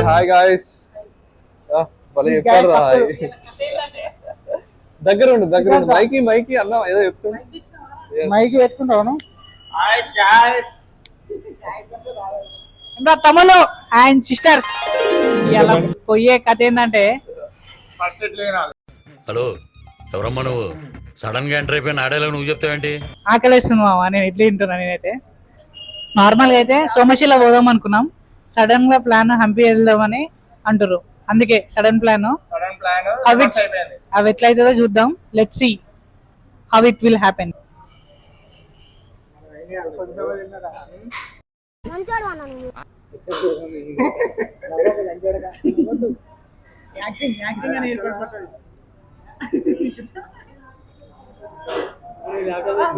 Hi guys. భలే చెప్పారు hi. దగ్గర ఉండు మైకి అన్న ఏదో చెప్తుండు. మైకి పెట్టుకుంటాను. Hi guys. తమ్ముళ్ళు అండ్ సిస్టర్స్, ఇలా పోయే కథ ఏంటంటే ఫస్ట్ ఎట్లా హలో ఎవరమ్మా నువ్వు? సడన్ గా ఎంటర్ అయిపోయిన ఆడేలా నువ్వు చెప్తావేంటి? ఆకలిస్తుంది మామ, నేను ఎట్లా తింటున్నా. నేనైతే నార్మల్ గా అయితే సోమశిల పోదాం అనుకున్నాం, సడన్ గా ప్లాన్ హంపి వెళ్దామని అంటారు, అందుకే సడన్ ప్లాన్. అవి ఎట్లయితుందో చూద్దాం. Let's see how it will happen.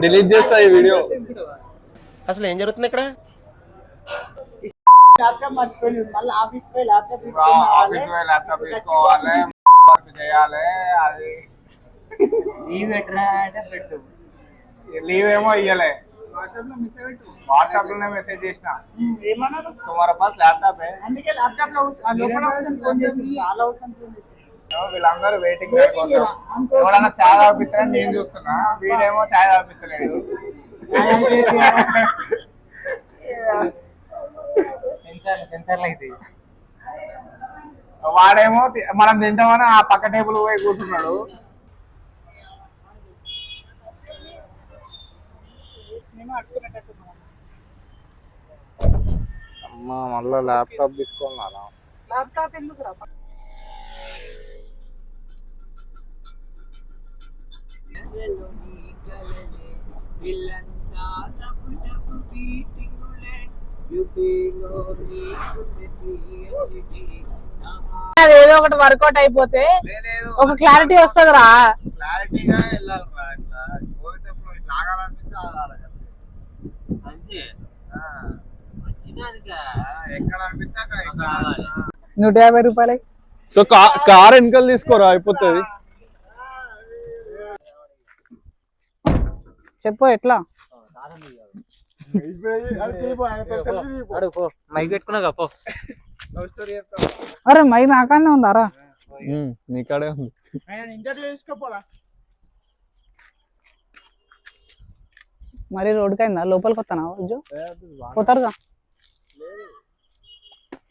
Delete చేస్తా ఈ వీడియో. అసలు ఏం జరుగుతుంది ఇక్కడ? ల్యాప్టాప్ తీసుకోవాలి, చేయాలి. అది లీవ్ ఏమో ఇయ్యలే, వాట్సాప్ లోనే మెసేజ్ చేసిన తుమారా పాస్ ల్యాప్టాప్. వీళ్ళందరూ వెయిటింగ్ కోసం. ఎవరన్నా చాయ్ తాపిస్తారని నేను చూస్తున్నా, వీడేమో చాయ్ తాపిస్తలేడు. వాడేమో మనం తింటామని ఆ పక్క టేబుల్ పోయి కూర్చున్నాడు. అమ్మా మళ్ళీ ల్యాప్టాప్ తీసుకోవాలా? ల్యాప్టాప్ ఎందుకు రా? ఏదో ఒకటి వర్కౌట్ అయిపోతే ఒక క్లారిటీ వస్తుంది రా. క్లారిటీగా వెళ్ళాలిరా. ఇట్లా పోయేటప్పుడు ఇట్లా ఆగాలనిపిస్తే ఆగాలి. ఎక్కడ అనిపిస్తే అక్కడ 150 రూపాయలు. సో కార్ వెనకాల తీసుకోరా, అయిపోతుంది. చెప్పు ఎట్లా? అరే మై నాకనే ఉందారా? నీకాడే ఉంది. మరి రోడ్డుకి అయిందా? లోపలికి వస్తానా పోతారుగా.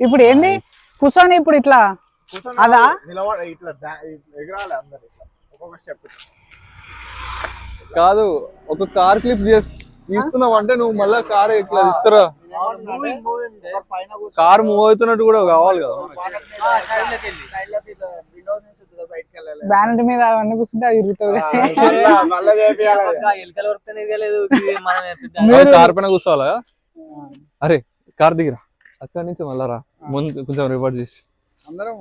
ఇప్పుడు ఏంది కూర్చొని ఇప్పుడు ఇట్లా అదా ఇట్లా ఎగరాలి అందరు ఒక్కొక్క స్టెప్. కాదు, ఒక కార్ క్లిప్ తీసుకున్నావు అంటే నువ్వు మళ్ళా కార్ ఇట్లా తీసుకురా. కార్ మూవ్ అవుతున్నట్టు కూడా కావాలి కదా. బ్యానెట్ మీద అవన్నీ కూర్చుంటే అది ఇరుగుతుంది. కార్ పైన కూర్చోవాలా? అరే కార్ దిగిరా, అక్కడి నుంచి మళ్ళా రా, ముందు కొంచెం రివర్స్ చేసి అందరం.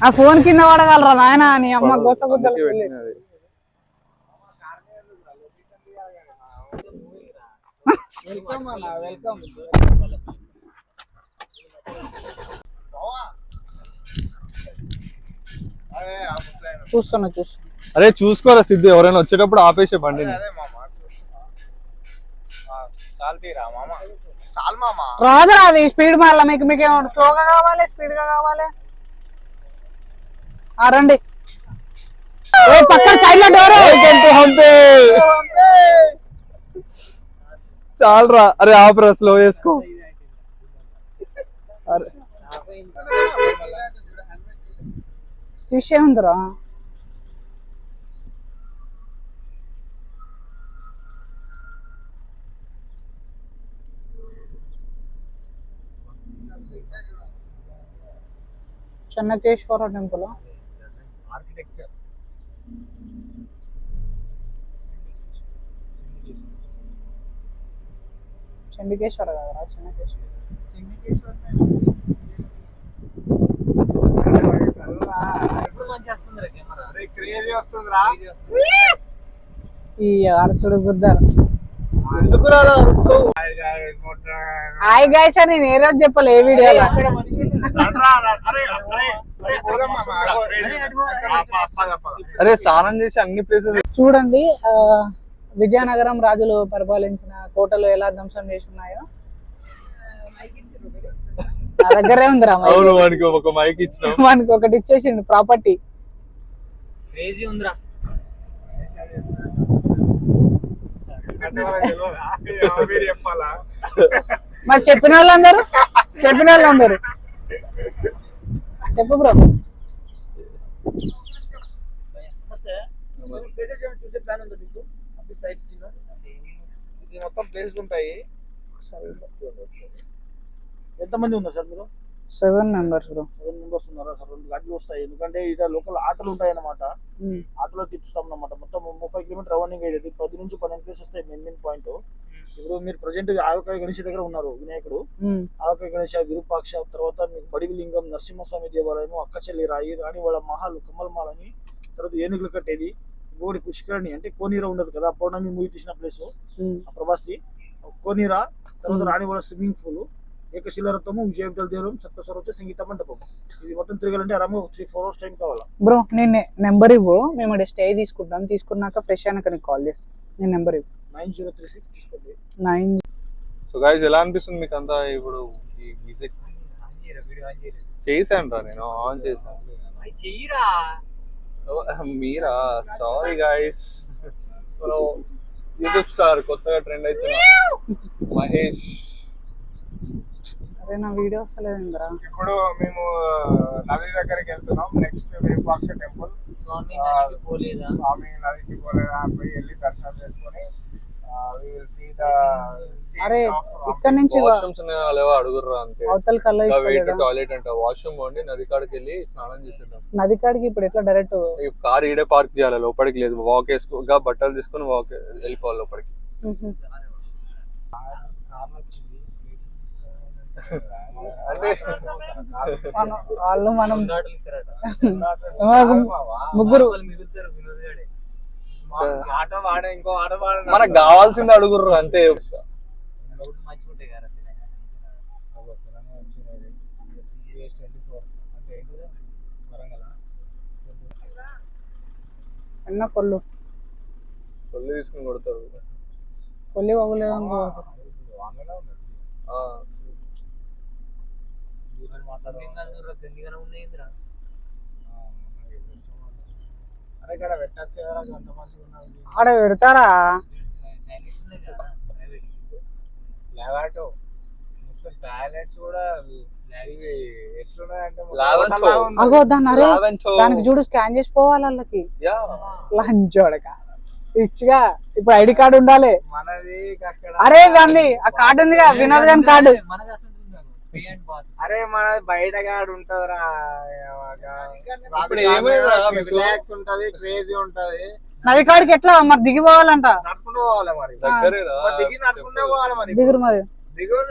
ఆ ఫోన్ కింద పడగలరా నాయన, నీ అమ్మ గోసగుద్దలు. చూస్తున్నా. అరే చూసుకోరా సిద్ధు, ఎవరైనా వచ్చేటప్పుడు ఆపేసే బండి. రాదు రాదు స్పీడ్ మారలా. మీకు ఏమన్నా స్లోగా కావాలి, స్పీడ్ గా కావాలి? రండి. పక్కన సైడ్ లో డోర్. చాలరా. అరే ఆపరా, స్లో చేసుకో. అరే తీసే ఉందిరా. Chennakeswara temple architecture. చండికేశ్వర కదరా? చెన్నకేశ్వర. ఈ అరసుడు గుద్దారు. హాయ్ గైస్ అని నేను ఏ రోజు చెప్పలే ఏ వీడియోలో. అరే స్నానం చేసి అన్ని ప్లేసెస్ చూడండి. విజయనగరం రాజులు పరిపాలించిన కోటలు ఎలా ధ్వంసం చేసి ఉన్నాయో. నా దగ్గరే ఉందిరా అవును వానికి ఒక మైక్ ఇచ్చినాం. మనకి ఒకటి ఇచ్చేసిండు ప్రాపర్టీ. అంటే వీడు చెప్పాలా? మరి చెప్పిన వాళ్ళందరూ చెప్పు బ్రో. చూసే ప్లాన్ ఉంది మీకు? సైట్స్ ఇది మొత్తం ప్లేసెస్ ఉంటాయి. ఎంతమంది ఉన్నారు సార్ మీరు? 7 members బ్రో. 7 members ఉన్నారా సార్? 2 గాడిలు వస్తాయి, ఎందుకంటే ఇక్కడ లోకల్ ఆటోలు ఉంటాయి అన్నమాట. ఆటోలో తిప్పుతాం అన్నమాట. మొత్తం 30 కిలోమీటర్ రన్నింగ్ అయ్యేది. 10 నుంచి 12 ప్లేస్ వస్తాయి మెయిన్ పాయింట్. ఇప్పుడు మీరు ప్రజెంట్ ఆవకాయ గణేష్ దగ్గర ఉన్నారు, వినాయకుడు, ఆవకాయ గణేష్, విరూపాక్ష, తర్వాత మీకు బడిలింగం, నరసింహస్వామి దేవాలయం, అక్కచెల్లి రాయి, రాణి వాళ్ళ మహాలు, కమ్మల మాల్ అని, తర్వాత ఏనుగులు కట్టేది, ఇంకోటి పుష్కరణి అంటే కోనీరా ఉండదు కదా, పౌర్ణమి మూవీ తీసిన ప్లేస్ ప్రభాస్ది కోనీరా, తర్వాత రాణి వాళ్ళ స్విమ్మింగ్ పూల్, ఏకశిలారథము, విజయవిఠల దేవాలయం, సప్తస్వరోచ, సంగీత మండపం. ఇది మొత్తం తిరగాలంటే అరౌండ్ 3-4 hours టైం కావాలా బ్రో. నేను నెంబర్ ఇవ్వు, మేము స్టే తీసుకుంటాం, తీసుకున్నాక ఫ్రెష్ అయినాక నీకు కాల్ చేస్తాను. నేను నెంబర్ ఇవ్వు. 9036 తీసుకోండి. 9. సో గైస్ ఎలా అనిపిస్తుంది మీకు అంతా ఇప్పుడు ఈ మ్యూజిక్? చేశాను రా, నేను ఆన్ చేశాను. మీరా? Sorry guys. మనం యూట్యూబ్ స్టార్ కొత్తగా ట్రెండ్ అవుతున్నా మహేష్. అరే నా వీడియో వస్తలేదురా. ఇప్పుడు మేము నది దగ్గరికి వెళ్తున్నాం. Next Virupaksha temple. స్వామి నదికి పోలేదా పోయి వెళ్ళి దర్శనం చేసుకొని అరే ఇక్కడ నుంచి వాష్రూమ్స్ లేవో అడుగుర్రా అంతే. అవతల కల్లా టాయిలెట్ అంట, వాష్రూమ్ పోండి, నది కాడికి వెళ్ళి స్నానం చేసేద్దాం. నది కాడికి ఇప్పుడు ఎట్లా డైరెక్ట్ కార్ ఈడే పార్క్ చేయాలి, లోపలికి లేదు. వాక్ వేసుకోగా బట్టలు తీసుకొని వాక్ వెళ్ళిపోవాలి లోపలికి. అంటే వాళ్ళు మనం ముగ్గురు మనకు కావాల్సింది అడుగుర్రు అంతే. అన్న కొల్లు తీసుకుని కొడతారు. కొల్లి వగలేదు ఆడ పెడతారా? టాయిలెట్స్ కూడా అగో దానికి చూడు, స్కాన్ చేసి పోవాలి వాళ్ళకి. లంచ్ వాడక రిచ్గా ఇప్పుడు ఐడి కార్డు ఉండాలి. అరే దాన్ని ఆ కార్డు ఉందిగా, వినోద్ గారి కార్డు. అరే మనది బయట గాడు ఉంటదిరా, ఉంటది, క్రేజీ ఉంటది. నది కాడికి ఎట్లా మరి దిగిపోవాలంట? నడుచుకుంటూ పోవాలి మరి, దిగి నడుచుకుంటూ పోవాలి మరి. దిగురు మరి దిగురు